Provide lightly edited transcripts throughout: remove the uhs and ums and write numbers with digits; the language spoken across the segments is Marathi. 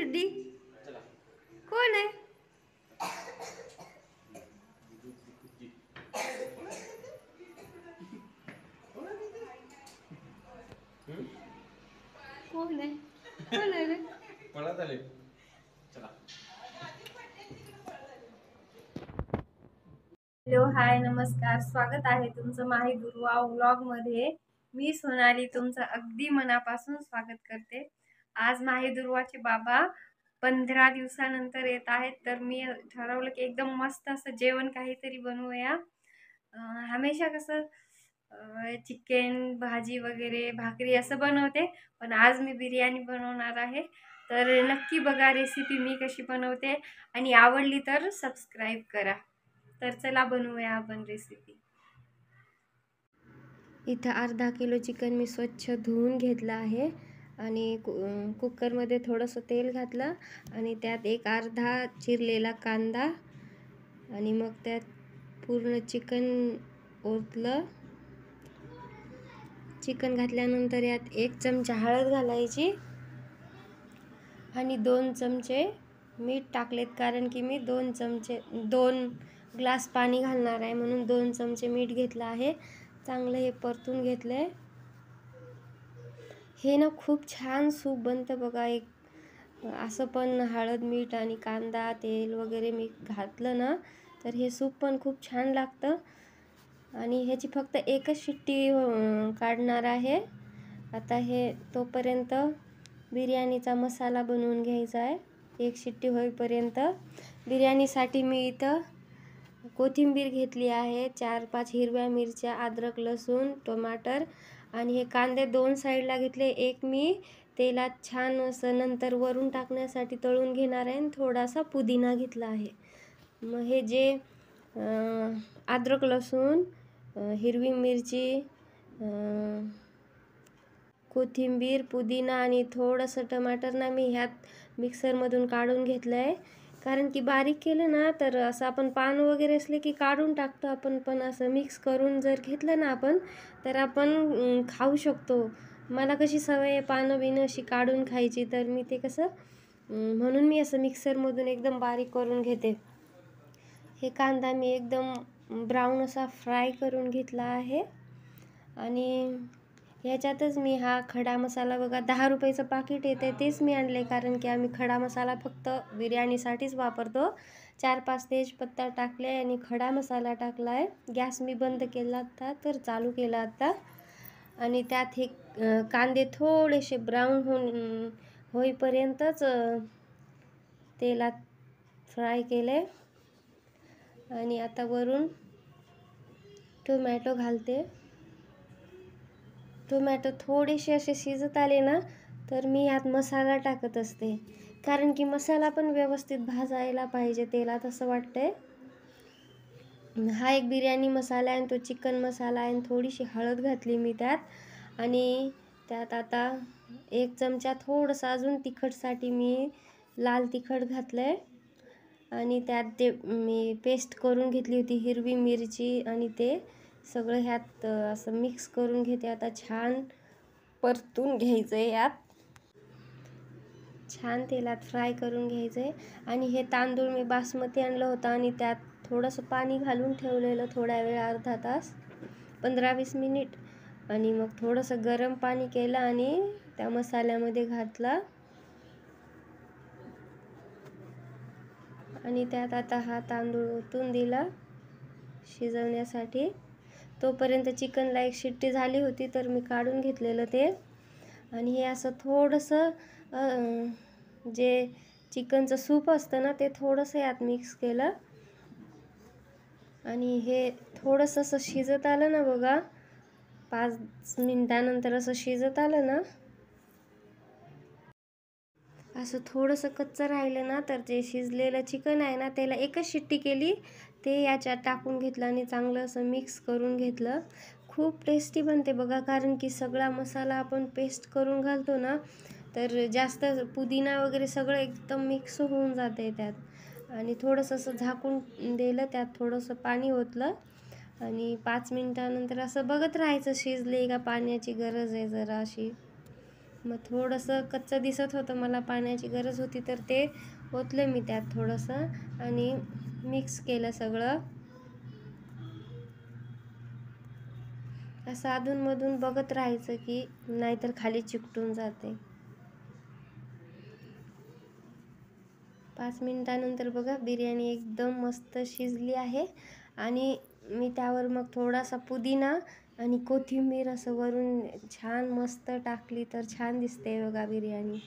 सिद्धी कोण आहे? कोण आहे? कोण आहे रे? पळत आले. चला. हॅलो, हाय, नमस्कार. स्वागत आहे तुमचं माही दुर्वा व्लॉग मध्ये. मी सोनाली तुमचं अगदी मनापासून स्वागत करते. आज माही दुर्वाचे बाबा 15 दिवसानंतर येत आहेत, तर मी ठरवलं की एकदम मस्त असं जेवण काहीतरी बनवूया. हमेशा कसं चिकन भाजी वगैरे भाकरी असं बनवते, पण आज मी बिर्याणी बनवणार आहे. तर नक्की बघा रेसिपी मी कशी बनवते, आणि आवडली तर सबस्क्राईब करा. तर चला बनवूया आपण रेसिपी. इथं अर्धा किलो चिकन मी स्वच्छ धुवून घेतलं आहे आणि कुकरमध्ये थोडंसं तेल घातलं आणि त्यात एक अर्धा चिरलेला कांदा आणि मग त्यात पूर्ण चिकन ओतलं. चिकन घातल्यानंतर यात 1 चमचा हळद घालायची आणि 2 चमचे मीठ टाकलेत, कारण की मी 2 ग्लास पाणी घालणार आहे, म्हणून 2 चमचे मीठ घेतलं आहे. चांगलं हे परतून घेतलंय. हे ना खूप छान सूप बनतं बघा. एक असं पण हळद मीठ आणि कांदा तेल वगैरे मी घातलं ना, तर हे सूप पण खूप छान लागतं. आणि ह्याची फक्त एकच शिट्टी काढणार आहे. आता हे तोपर्यंत बिर्याणीचा मसाला बनवून घ्यायचा आहे. 1 शिट्टी होईपर्यंत. बिर्याणीसाठी मी इथं कोथिंबीर घेतली आहे, 4-5 हिरव्या मिरच्या, अद्रक लसूण टमाटर आणि हे कांदे 2 साईडला घेतले. एक मी तेलात छान असं नंतर वरून टाकण्यासाठी तळून घेणार आहे आणि थोडासा पुदिना घेतला आहे. मग हे जे अद्रक लसूण हिरवी मिरची कोथिंबीर पुदिना आणि थोडंसं टमाटर ना मी ह्यात मिक्सरमधून काढून घेतलं आहे. कारण की बारीक केलं ना तर असं आपण पान वगैरे असले की काढून टाकतो आपण, पण असं मिक्स करून जर घेतलं ना आपण तर आपण खाऊ शकतो. मला कशी सवय आहे पानं बिनं अशी काढून खायची, तर मी ते कसं म्हणून मी असं मिक्सरमधून एकदम बारीक करून घेते. हे कांदा मी एकदम ब्राऊन असा फ्राय करून घेतला आहे आणि ह्याच्यातच मी हा खडा मसाला बघा 10 रुपयाचं पाकिट येते, तेच मी आणले, कारण की आम्ही खडा मसाला फक्त बिर्याणीसाठीच वापरतो. 4-5 तेजपत्ता टाकले आणि खडा मसाला टाकला आहे. गॅस मी बंद केला आता, तर चालू केला आता. आणि त्यात हे कांदे थोडेसे ब्राऊन होईपर्यंतच तेलात फ्राय केले. आणि आता वरून टोमॅटो घालते. टोमॅटो थोडेसे असे शिजत आले ना तर मी यात मसाला टाकत असते, कारण की मसाला पण व्यवस्थित भाजायला पाहिजे तेलात असं वाटतंय. हा एक बिर्याणी मसाला आहे, तो चिकन मसाला आहे. थोडीशी हळद घातली मी त्यात आणि त्यात आता 1 चमचा थोडंसं अजून तिखटसाठी मी लाल तिखट घातलंय आणि त्यात ते मी पेस्ट करून घेतली होती हिरवी मिरची आणि ते सगळं ह्यात असं मिक्स करून घेते. आता छान परतून घ्यायचं आहे, यात छान तेलात फ्राय करून घ्यायचं आहे. आणि हे तांदूळ मी बासमती आणलं होतं आणि त्यात थोडंसं पाणी घालून ठेवलेलं थोड्या वेळ, अर्धा तास 15-20 मिनिट. आणि मग थोडंसं गरम पाणी केलं आणि त्या मसाल्यामध्ये घातला आणि त्यात आता हा तांदूळ ओतून दिला शिजवण्यासाठी. तोपर्यंत चिकनला 1 शिट्टी झाली होती, तर मी काढून घेतलेलं ते. आणि हे असं थोडंसं जे चिकनचं सूप असतं ना ते थोडंसं यात मिक्स केलं आणि हे थोडंसं असं शिजत आलं ना बघा, 5 मिनिटानंतर असं शिजत आलं ना, असं थोडंसं कच्चं राहिलं ना तर जे शिजलेलं चिकन आहे ना त्याला 1च शिट्टी केली, ते याच्यात टाकून घेतलं आणि चांगलं असं मिक्स करून घेतलं. खूप टेस्टी बनते बघा, कारण की सगळा मसाला आपण पेस्ट करून घालतो ना, तर जास्त पुदिना वगैरे सगळं एकदम मिक्स होऊन जाते त्यात. आणि थोडंसं असं झाकून दिलं, त्यात थोडंसं पाणी ओतलं आणि 5 मिनिटानंतर असं बघत राहायचं शिजले का, पाण्याची गरज आहे जरा अशी. मग थोडंसं कच्चं दिसत होतं, मला पाण्याची गरज होती तर ते ओतलं मी त्यात थोडंसं आणि मिक्स केलं सगळं. असं अधूनमधून बघत राहायचं की नाहीतर खाली चिकटून जाते. 5 मिनिटानंतर बघा बिर्याणी एकदम मस्त शिजली आहे आणि मी त्यावर मग थोडासा पुदिना आणि कोथिंबीर असं वरून छान मस्त टाकली तर छान दिसते बघा बिर्याणी.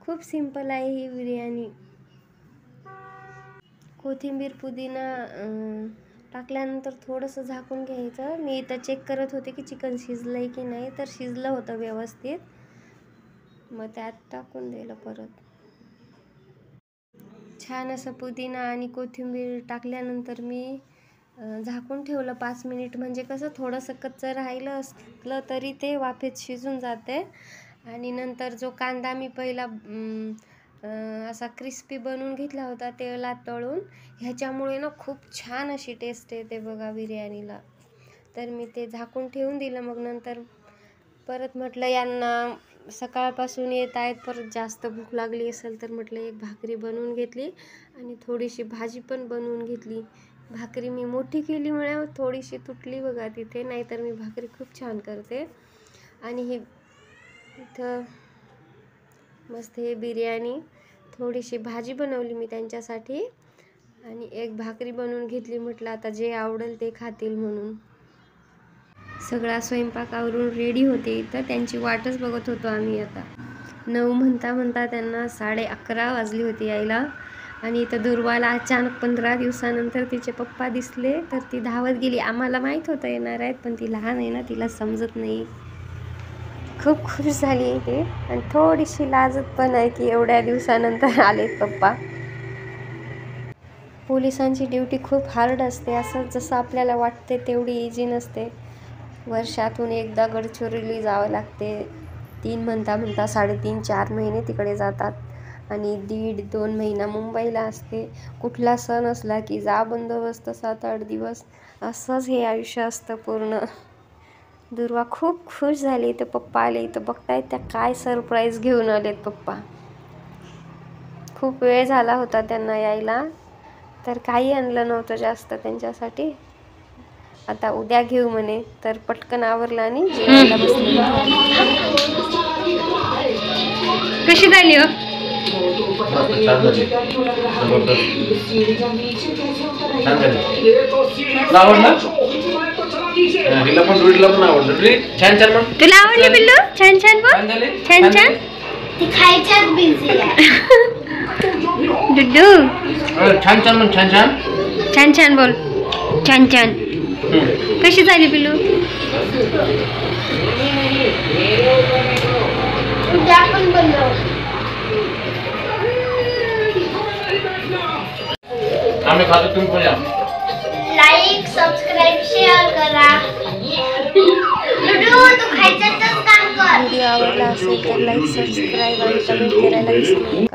खूप सिंपल आहे ही बिर्याणी. कोथिंबीर पुदिना टाकल्यानंतर थोडंसं झाकून घ्यायचं. मी इथं चेक करत होते की चिकन शिजलंय की नाही, तर शिजलं होतं व्यवस्थित. मग त्यात टाकून दिलं परत. छान असं पुदिना आणि कोथिंबीर टाकल्यानंतर मी झाकून ठेवलं 5 मिनिट. म्हणजे कसं थोडंसं कच्चं राहिलं असलं तरी ते वाफेत शिजून जाते. आणि नंतर जो कांदा मी पहिला असा क्रिस्पी बनवून घेतला होता तेलात तळून, ह्याच्यामुळे ना खूप छान अशी टेस्ट येते बघा बिर्याणीला. तर मी ते झाकून ठेवून दिलं. मग नंतर परत म्हटलं यांना सकाळपासून येत आहेत, परत जास्त भूक लागली असेल तर म्हटलं एक भाकरी बनवून घेतली आणि थोडीशी भाजी पण बनवून घेतली. भाकरी मी मोठी केलीमुळे थोडीशी तुटली बघा तिथे, नाहीतर मी भाकरी खूप छान करते. आणि ही इथं मस्त हे बिर्याणी, थोडीशी भाजी बनवली मी त्यांच्यासाठी आणि एक भाकरी बनवून घेतली. म्हटलं आता जे आवडेल ते खातील म्हणून. सगळा स्वयंपाक आवरून रेडी होते. इथं त्यांची वाटच बघत होतो आम्ही. आता 9 म्हणता म्हणता त्यांना 11:30 वाजली होती यायला. आणि इथं दुर्वाला अचानक 15 दिवसानंतर तिचे पप्पा दिसले तर ती धावत गेली. आम्हाला माहीत होतं येणार आहेत, पण ती लहान आहे ना, तिला समजत नाही. खूप खुश झाली ते आणि थोडीशी लाजत पण आहे की एवढ्या दिवसानंतर आलेत पप्पा. पोलिसांची ड्युटी खूप हार्ड असते. असं जसं आपल्याला वाटते तेवढी इझी नसते. वर्षातून एकदा गडचिरोली जावं लागते. 3 म्हणता 3.5-4 महिने तिकडे जातात आणि 1.5-2 महिना मुंबईला असते. कुठला सण असला की जा बंदोबस्त 7-8 दिवस. असंच हे आयुष्य असतं पूर्ण. दुर्वा खूप खुश झाली. तर पप्पा आले. इथं बघतायत त्या काय सरप्राईज घेऊन आलेत पप्पा. खूप वेळ झाला होता त्यांना यायला, तर काही आणलं नव्हतं जास्त त्यांच्यासाठी. आता उद्या घेऊ म्हणे, तर पटकन आवरला आणि जेवायला बसले. कशी झाली हो? तुला आवडली पिल्लू? छान छान बोल. छान छान. डुड्डू छान छान म्हण. छान छान. छान छान बोल. छान छान. कशी झाली पिल्लू? आम्ही खातो, तुम्ही पण या. लाईक सबस्क्राईब शेअर करा. लुडू तू खायचं तर काम कर. व्हिडिओ आवडला असेल तर लाईक सबस्क्राईब आणि कमेंट करायला विसरू नका.